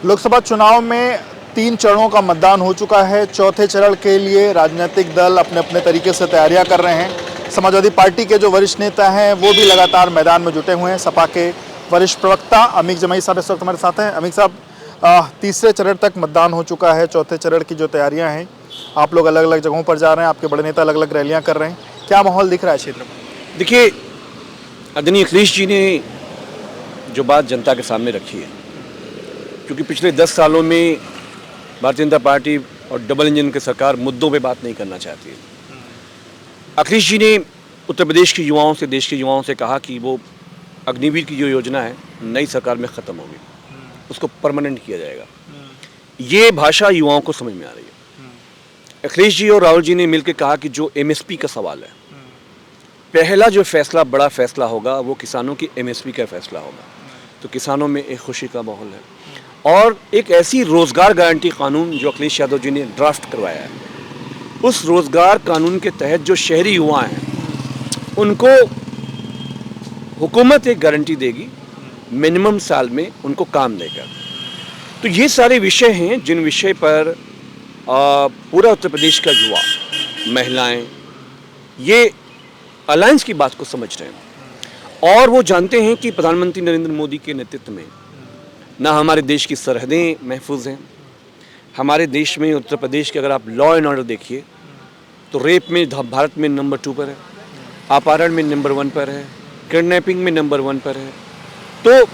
लोकसभा चुनाव में 3 चरणों का मतदान हो चुका है। चौथे चरण के लिए राजनीतिक दल अपने अपने तरीके से तैयारियां कर रहे हैं। समाजवादी पार्टी के जो वरिष्ठ नेता हैं वो भी लगातार मैदान में जुटे हुए हैं। सपा के वरिष्ठ प्रवक्ता अमीक जमाई साहब इस वक्त हमारे साथ हैं। अमीक साहब, तीसरे चरण तक मतदान हो चुका है। चौथे चरण की जो तैयारियाँ हैं, आप लोग अलग अलग जगहों पर जा रहे हैं, आपके बड़े नेता अलग अलग रैलियाँ कर रहे हैं, क्या माहौल दिख रहा है क्षेत्र में? देखिए, आदरणीय अखिलेश जी ने जो बात जनता के सामने रखी है, क्योंकि पिछले 10 सालों में भारतीय जनता पार्टी और डबल इंजन की सरकार मुद्दों पे बात नहीं करना चाहती है। अखिलेश जी ने उत्तर प्रदेश के युवाओं से, देश के युवाओं से कहा कि वो अग्निवीर की जो योजना है नई सरकार में ख़त्म होगी, उसको परमानेंट किया जाएगा। ये भाषा युवाओं को समझ में आ रही है। अखिलेश जी और राहुल जी ने मिलकर कहा कि जो एमएसपी का सवाल है, पहला जो फैसला, बड़ा फैसला होगा वो किसानों की एमएसपी का फैसला होगा। तो किसानों में एक खुशी का माहौल है। और एक ऐसी रोज़गार गारंटी कानून जो अखिलेश यादव जी ने ड्राफ्ट करवाया है, उस रोज़गार कानून के तहत जो शहरी युवा हैं उनको हुकूमत एक गारंटी देगी, मिनिमम साल में उनको काम देगा। तो ये सारे विषय हैं जिन विषय पर पूरा उत्तर प्रदेश का युवा, महिलाएं, ये अलायंस की बात को समझ रहे हैं। और वो जानते हैं कि प्रधानमंत्री नरेंद्र मोदी के नेतृत्व में ना हमारे देश की सरहदें महफूज हैं। हमारे देश में, उत्तर प्रदेश के अगर आप लॉ एंड ऑर्डर देखिए तो रेप में भारत में नंबर 2 पर है, अपहरण में नंबर 1 पर है, किडनैपिंग में नंबर 1 पर है। तो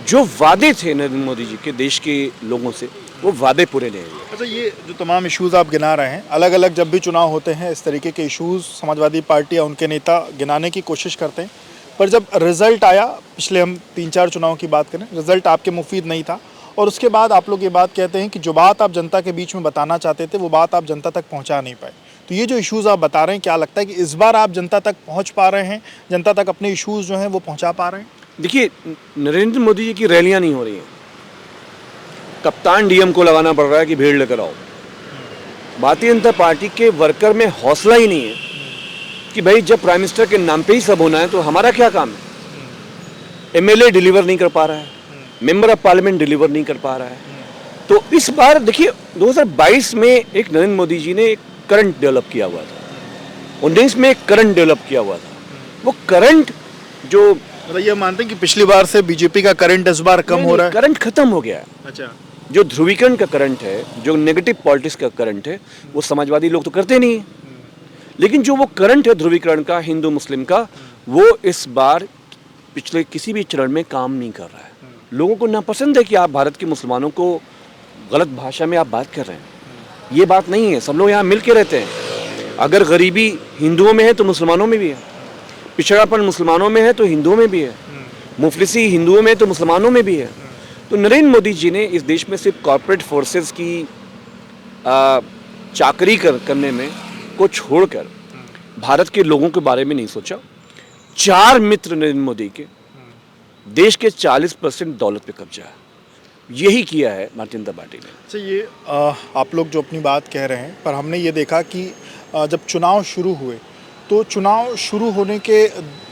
जो वादे थे नरेंद्र मोदी जी के देश के लोगों से, वो वादे पूरे नहीं हुए। अच्छा, ये जो तमाम इश्यूज़ आप गिना रहे हैं, अलग अलग जब भी चुनाव होते हैं इस तरीके के इश्यूज़ समाजवादी पार्टी या उनके नेता गिनाने की कोशिश करते हैं, पर जब रिजल्ट आया, पिछले हम 3-4 चुनाव की बात करें, रिजल्ट आपके मुफीद नहीं था और उसके बाद आप लोग ये बात कहते हैं कि जो बात आप जनता के बीच में बताना चाहते थे वो बात आप जनता तक पहुँचा नहीं पाए। तो ये जो इश्यूज़ आप बता रहे हैं, क्या लगता है कि इस बार आप जनता तक पहुँच पा रहे हैं, जनता तक अपने इश्यूज़ जो हैं वो पहुँचा पा रहे हैं? देखिए, नरेंद्र मोदी जी की रैलियां नहीं हो रही हैं। कप्तान डीएम को लगाना पड़ रहा है कि भीड़ लेकर आओ। भारतीय जनता पार्टी के वर्कर में हौसला ही नहीं है कि भाई जब प्राइम मिनिस्टर के नाम पे ही सब होना है तो हमारा क्या काम है। एमएलए डिलीवर नहीं कर पा रहा है, मेंबर ऑफ पार्लियामेंट डिलीवर नहीं कर पा रहा है। तो इस बार देखिए, 2022 में एक नरेंद्र मोदी जी ने एक करंट डेवलप किया हुआ था, 19 में एक करंट डेवलप किया हुआ था। वो करंट जो मतलब ये मानते हैं कि पिछली बार से बीजेपी का करंट इस बार कम हो रहा है? करंट खत्म हो गया है। अच्छा, जो ध्रुवीकरण का करंट है, जो नेगेटिव पॉलिटिक्स का करंट है, वो समाजवादी लोग तो करते नहीं हैं। लेकिन जो वो करंट है ध्रुवीकरण का, हिंदू मुस्लिम का, वो इस बार पिछले किसी भी चरण में काम नहीं कर रहा है। लोगों को नापसंद है कि आप भारत के मुसलमानों को गलत भाषा में आप बात कर रहे हैं। ये बात नहीं है। सब लोग यहाँ मिल के रहते हैं। अगर गरीबी हिंदुओं में है तो मुसलमानों में भी है, पिछड़ापन मुसलमानों में है तो हिंदुओं में भी है, मुफलिसी हिंदुओं में तो मुसलमानों में भी है। तो नरेंद्र मोदी जी ने इस देश में सिर्फ कॉर्पोरेट फोर्सेस की चाकरी करने में को छोड़कर भारत के लोगों के बारे में नहीं सोचा। 4 मित्र नरेंद्र मोदी के देश के 40% दौलत पे कब्जा है, यही किया है भारतीय जनता पार्टी ने। अच्छा, ये आप लोग जो अपनी बात कह रहे हैं, पर हमने ये देखा कि जब चुनाव शुरू हुए तो चुनाव शुरू होने के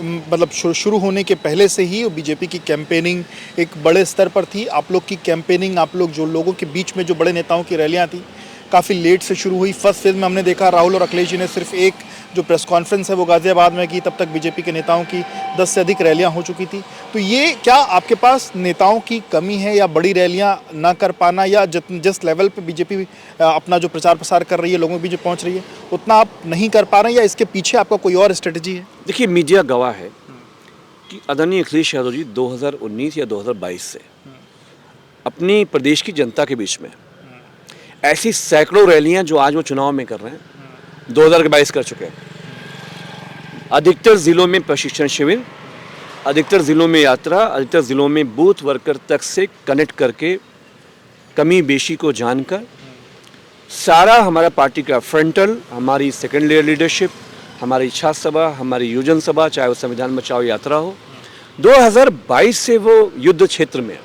मतलब शुरू होने के पहले से ही बीजेपी की कैंपेनिंग एक बड़े स्तर पर थी। आप लोग की कैंपेनिंग, आप लोग जो लोगों के बीच में जो बड़े नेताओं की रैलियां थी, काफ़ी लेट से शुरू हुई। फर्स्ट फेज में हमने देखा राहुल और अखिलेश जी ने सिर्फ एक जो प्रेस कॉन्फ्रेंस है वो गाज़ियाबाद में की, तब तक बीजेपी के नेताओं की 10 से अधिक रैलियां हो चुकी थी। तो ये क्या आपके पास नेताओं की कमी है या बड़ी रैलियां ना कर पाना, या जिस लेवल पे बीजेपी अपना जो प्रचार प्रसार कर रही है, लोगों के बीच पहुंच रही है, उतना आप नहीं कर पा रहे हैं, या इसके पीछे आपका कोई और स्ट्रेटजी है? देखिए, मीडिया गवाह है कि आदरणीय अखिलेश यादव जी 2019 या 2022 से अपनी प्रदेश की जनता के बीच में ऐसी सैकड़ों रैलियां जो आज वो चुनाव में कर रहे हैं, 2022 कर चुके हैं। अधिकतर जिलों में प्रशिक्षण शिविर, अधिकतर जिलों में यात्रा, अधिकतर जिलों में बूथ वर्कर तक से कनेक्ट करके कमी बेशी को जानकर सारा हमारा पार्टी का फ्रंटल, हमारी सेकेंड लेयर लीडरशिप, हमारी इच्छा सभा, हमारी योजन सभा, चाहे वो संविधान बचाओ यात्रा हो, 2022 से वो युद्ध क्षेत्र में।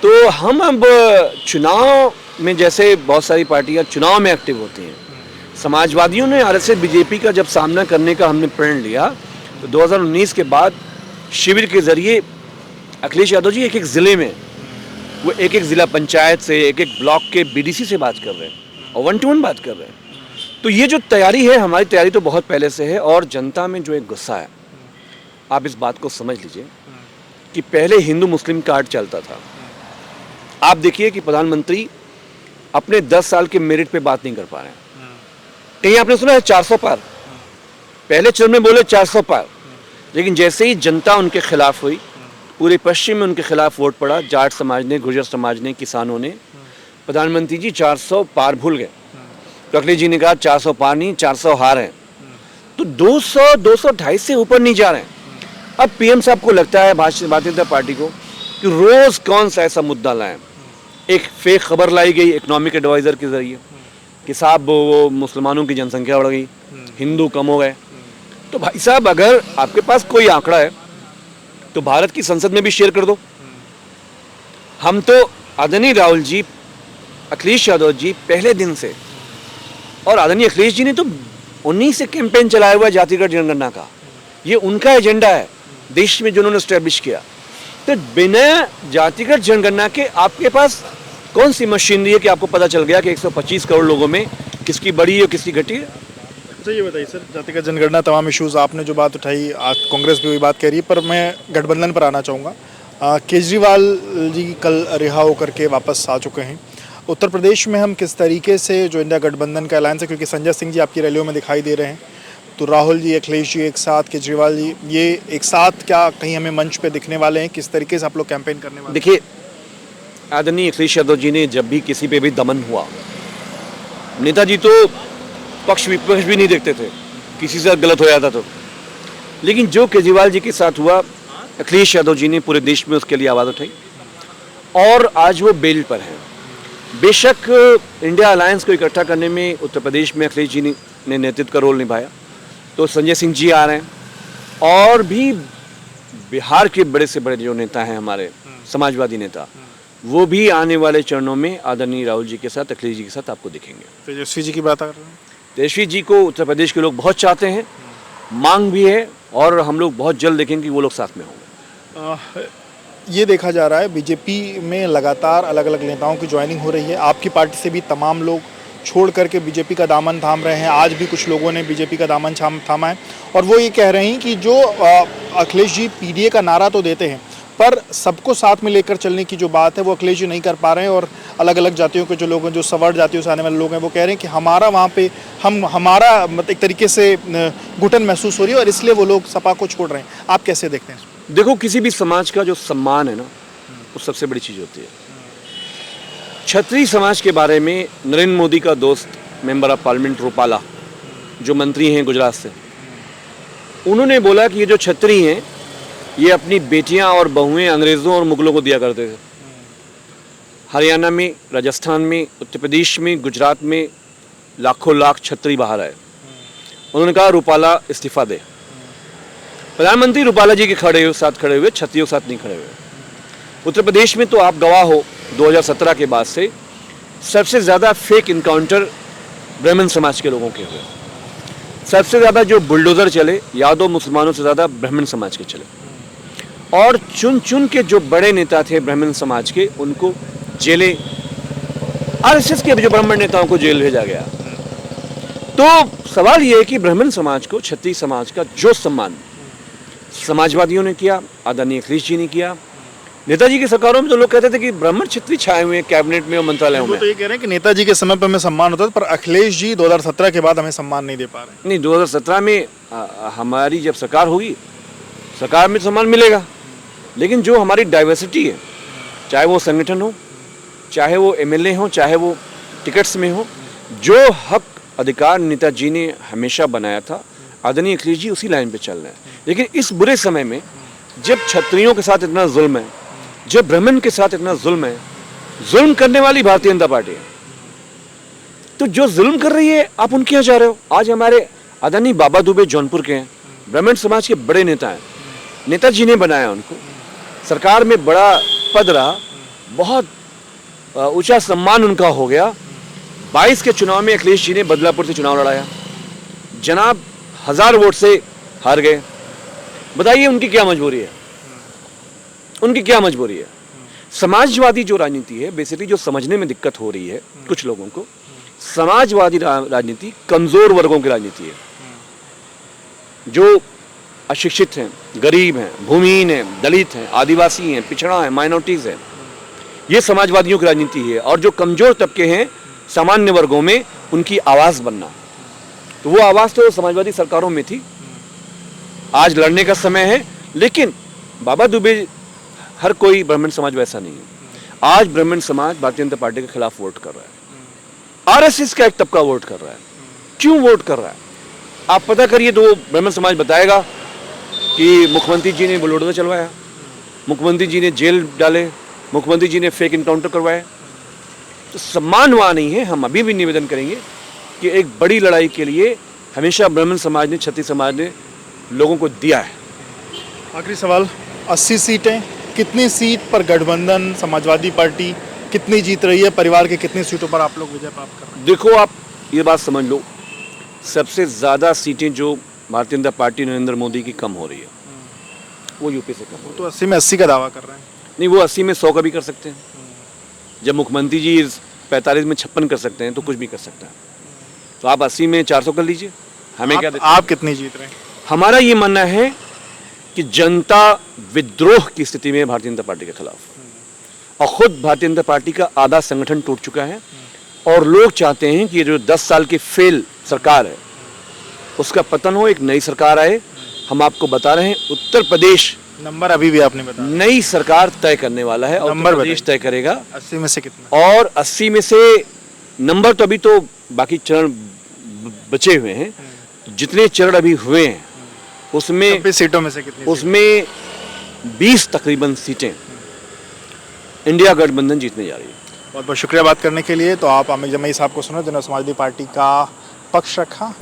तो हम अब चुनाव में, जैसे बहुत सारी पार्टियां चुनाव में एक्टिव होती हैं, समाजवादियों ने आरएसएस बीजेपी का जब सामना करने का हमने प्रण लिया तो 2019 के बाद शिविर के जरिए अखिलेश यादव जी एक एक ज़िले में वो एक एक ज़िला पंचायत से, एक एक ब्लॉक के बीडीसी से बात कर रहे हैं और 1-to-1 बात कर रहे हैं। तो ये जो तैयारी है, हमारी तैयारी तो बहुत पहले से है। और जनता में जो एक गुस्सा है, आप इस बात को समझ लीजिए कि पहले हिंदू मुस्लिम कार्ड चलता था। आप देखिए कि प्रधानमंत्री अपने 10 साल के मेरिट पे बात नहीं कर पा रहे हैं। कहीं आपने सुना है 400 पार? पहले चरण में बोले 400 पार, लेकिन जैसे ही जनता उनके खिलाफ हुई, पूरे पश्चिम में उनके खिलाफ वोट पड़ा, जाट समाज ने, गुर्जर समाज ने, किसानों ने, प्रधानमंत्री जी 400 पार भूल गए। तो अखिलेश जी ने कहा 400 पार नहीं, 400 हार हैं। तो 200, 200, 250 से ऊपर नहीं जा रहे हैं। अब पीएम साहब को लगता है, भारतीय जनता पार्टी को, कि रोज कौन सा ऐसा मुद्दा लाएं। एक फेक खबर लाई गई इकोनॉमिक एडवाइजर के जरिए कि साहब वो मुसलमानों की जनसंख्या बढ़ गई, हिंदू कम हो गए। तो भाई साहब, अगर आपके पास कोई आंकड़ा है तो भारत की संसद में भी शेयर कर दो। हम तो आदरणीय राहुल जी, अखिलेश यादव जी पहले दिन से, और आदरणीय अखिलेश जी ने तो 19 से कैंपेन चलाया हुआ है जातिगत जनगणना का। ये उनका एजेंडा है देश में जो उन्होंने स्टैब्लिश किया। तो बिना जातिगत जनगणना के आपके पास कौन सी मशीनरी है कि आपको पता चल गया कि 125 करोड़ लोगों में किसकी बढ़ी है, किसकी घटी है? अच्छा ये बताइए सर, जातिगत जनगणना, तमाम इश्यूज़ आपने जो बात उठाई, आज कांग्रेस भी वही बात कह रही है, पर मैं गठबंधन पर आना चाहूँगा। केजरीवाल जी कल रिहा होकर के वापस आ चुके हैं। उत्तर प्रदेश में हम किस तरीके से जो इंडिया गठबंधन का ऐलान है, क्योंकि संजय सिंह जी आपकी रैलियों में दिखाई दे रहे हैं, तो राहुल जी, अखिलेश जी एक साथ, केजरीवाल जी ये एक साथ क्या कहीं हमें मंच पे दिखने वाले हैं? किस तरीके से आप लोग कैंपेन करने वाले हैं? देखिए, आदरणीय अखिलेश यादव जी ने जब भी किसी पे भी दमन हुआ, नेताजी तो पक्ष विपक्ष भी नहीं देखते थे, किसी से गलत हो जाता तो। लेकिन जो केजरीवाल जी के साथ हुआ, अखिलेश यादव जी ने पूरे देश में उसके लिए आवाज़ उठाई और आज वो बेल पर हैं। बेशक इंडिया अलायंस को इकट्ठा करने में उत्तर प्रदेश में अखिलेश जी ने नेतृत्व का रोल निभाया, तो संजय सिंह जी आ रहे हैं और भी बिहार के बड़े से बड़े जो नेता हैं हमारे समाजवादी नेता, वो भी आने वाले चरणों में आदरणीय राहुल जी के साथ, अखिलेश जी के साथ आपको दिखेंगे। तेजस्वी जी की बात कर रहे हैं? तेजस्वी जी को उत्तर प्रदेश के लोग बहुत चाहते हैं, मांग भी है और हम लोग बहुत जल्द देखेंगे कि वो लोग साथ में होंगे। ये देखा जा रहा है बीजेपी में लगातार अलग अलग नेताओं की ज्वाइनिंग हो रही है। आपकी पार्टी से भी तमाम लोग छोड़ करके बीजेपी का दामन थाम रहे हैं। आज भी कुछ लोगों ने बीजेपी का दामन थामा है और वो ये कह रहे हैं कि जो अखिलेश जी पीडीए का नारा तो देते हैं, पर सबको साथ में लेकर चलने की जो बात है वो अखिलेश जी नहीं कर पा रहे हैं। और अलग अलग जातियों के जो लोग हैं, जो सवर्ण जातियों से आने वाले लोग हैं, वो कह रहे हैं कि हमारा वहाँ पे हमारा एक तरीके से घुटन महसूस हो रही है और इसलिए वो लोग सपा को छोड़ रहे हैं। आप कैसे देखते हैं? देखो, किसी भी समाज का जो सम्मान है ना, वो सबसे बड़ी चीज़ होती है। क्षत्रिय समाज के बारे में नरेंद्र मोदी का दोस्त मेंबर ऑफ पार्लियामेंट रूपाला, जो मंत्री हैं गुजरात से, उन्होंने बोला कि ये जो क्षत्रिय हैं, ये अपनी बेटियां और बहुएं अंग्रेज़ों और मुगलों को दिया करते थे। हरियाणा में, राजस्थान में, उत्तर प्रदेश में, गुजरात में लाखों लाख क्षत्रिय बाहर आए। उन्होंने कहा रूपाला इस्तीफा दे। प्रधानमंत्री रूपाला जी के साथ खड़े हुए, क्षत्रियों के साथ नहीं खड़े हुए। उत्तर प्रदेश में तो आप गवाह हो, 2017 के बाद से सबसे ज़्यादा फेक इनकाउंटर ब्राह्मण समाज के लोगों के हुए। सबसे ज़्यादा जो बुलडोज़र चले, यादव मुसलमानों से ज़्यादा ब्राह्मण समाज के चले। और चुन चुन के जो बड़े नेता थे ब्राह्मण समाज के, उनको जेलें, आरएसएस के जो ब्राह्मण नेताओं को जेल भेजा गया। तो सवाल ये है कि ब्राह्मण समाज को, क्षत्रिय समाज का जो सम्मान समाजवादियों ने किया, आदरणीय अखिलेश जी ने किया। नेताजी की सरकारों में तो लोग कहते थे कि ब्राह्मण क्षत्रिय छाए हुए हैं कैबिनेट में और मंत्रालयों में। तो ये कह रहे हैं कि नेताजी के समय पर हमें सम्मान होता था, पर अखिलेश जी 2017 के बाद हमें सम्मान नहीं दे पा रहे। नहीं, 2017 में हमारी जब सरकार होगी, सरकार में सम्मान मिलेगा। लेकिन जो हमारी डाइवर्सिटी है, चाहे वो संगठन हो, चाहे वो एमएलए हो, चाहे वो टिकट्स में हो, जो हक अधिकार नेताजी ने हमेशा बनाया था, आदरणीय अखिलेश जी उसी लाइन पे चल रहे हैं। लेकिन इस बुरे समय में जब क्षत्रियों के साथ इतना जुल्म है, जब ब्राह्मण के साथ इतना जुल्म है, जुल्म करने वाली भारतीय जनता पार्टी है, तो जो जुल्म कर रही है आप उनके यहाँ जा रहे हो। आज हमारे आदरणीय बाबा दुबे जौनपुर के हैं, ब्राह्मण समाज के बड़े नेता हैं, नेताजी ने बनाया उनको, सरकार में बड़ा पद रहा, बहुत ऊंचा सम्मान उनका हो गया। 22 के चुनाव में अखिलेश जी ने बदलापुर से चुनाव लड़ाया, जनाब 1000 वोट से हार गए। बताइए उनकी क्या मजबूरी है? उनकी क्या मजबूरी है? समाजवादी जो राजनीति है, बेसिकली जो समझने में दिक्कत हो रही है कुछ लोगों को, समाजवादी राजनीति कमजोर वर्गों की राजनीति है, जो अशिक्षित हैं, गरीब हैं, भूमिहीन हैं, दलित हैं, आदिवासी हैं, पिछड़ा है, माइनॉरिटीज हैं, ये समाजवादियों की राजनीति है। और जो कमजोर तबके हैं सामान्य वर्गों में, उनकी आवाज बनना, तो वो आवाज तो समाजवादी सरकारों में थी। आज लड़ने का समय है, लेकिन बाबा दुबे हर कोई ब्राह्मण समाज वैसा नहीं है। आज ब्राह्मण समाज भारतीय जनता पार्टी के खिलाफ वोट कर रहा है, आरएसएस का एक तबका वोट कर रहा है। क्यों वोट कर रहा है आप पता करिए, तो वो ब्राह्मण समाज बताएगा कि मुख्यमंत्री जी ने बुलडोजर चलवाया, मुख्यमंत्री जी ने जेल डाले, मुख्यमंत्री जी ने फेक इनकाउंटर करवाए। तो सम्मान वहाँ नहीं है। हम अभी भी निवेदन करेंगे कि एक बड़ी लड़ाई के लिए हमेशा ब्राह्मण समाज ने, क्षत्रिय समाज ने लोगों को दिया है। आखिरी सवाल, 80 सीटें, कितनी सीट पर गठबंधन समाजवादी पार्टी कितनी जीत रही है? परिवार के कितनी सीटों पर आप लोग विजय प्राप्त कर रहे हैं? देखो, आप ये बात समझ लो, सबसे ज़्यादा सीटें जो भारतीय जनता पार्टी नरेंद्र मोदी की कम हो रही है, वो यूपी से कम हो रही है। तो 80 में 80 का दावा कर रहे हैं। नहीं, वो 80 में 100 का भी कर सकते हैं। जब मुख्यमंत्री जी 45 में 56 कर सकते हैं, तो कुछ भी कर सकता है। तो आप 80 में 400 कर लीजिए, हमें क्या आप कितनी जीत रहे हैं? हमारा ये मानना है कि जनता विद्रोह की स्थिति में भारतीय जनता पार्टी के खिलाफ, और खुद भारतीय जनता पार्टी का आधा संगठन टूट चुका है, और लोग चाहते हैं कि ये जो 10 साल की फेल सरकार है उसका पतन हो, एक नई सरकार आए। हम आपको बता रहे हैं, उत्तर प्रदेश नंबर अभी भी आपने बताया, नई सरकार तय करने वाला है, और उत्तर प्रदेश तय करेगा। 80 में से कितना? और 80 में से नंबर तो अभी तो बाकी चरण बचे हुए हैं, जितने चरण अभी हुए हैं उसमें 26 सीटों में से कितनी? उसमें 20 तकरीबन सीटें इंडिया गठबंधन जीतने जा रही है। बहुत बहुत शुक्रिया बात करने के लिए। तो आप आमिर जमई साहब को सुनो, जिन्होंने समाजवादी पार्टी का पक्ष रखा।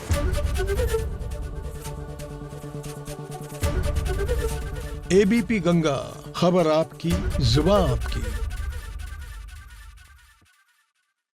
एबीपी गंगा, खबर आपकी, जुबान आपकी।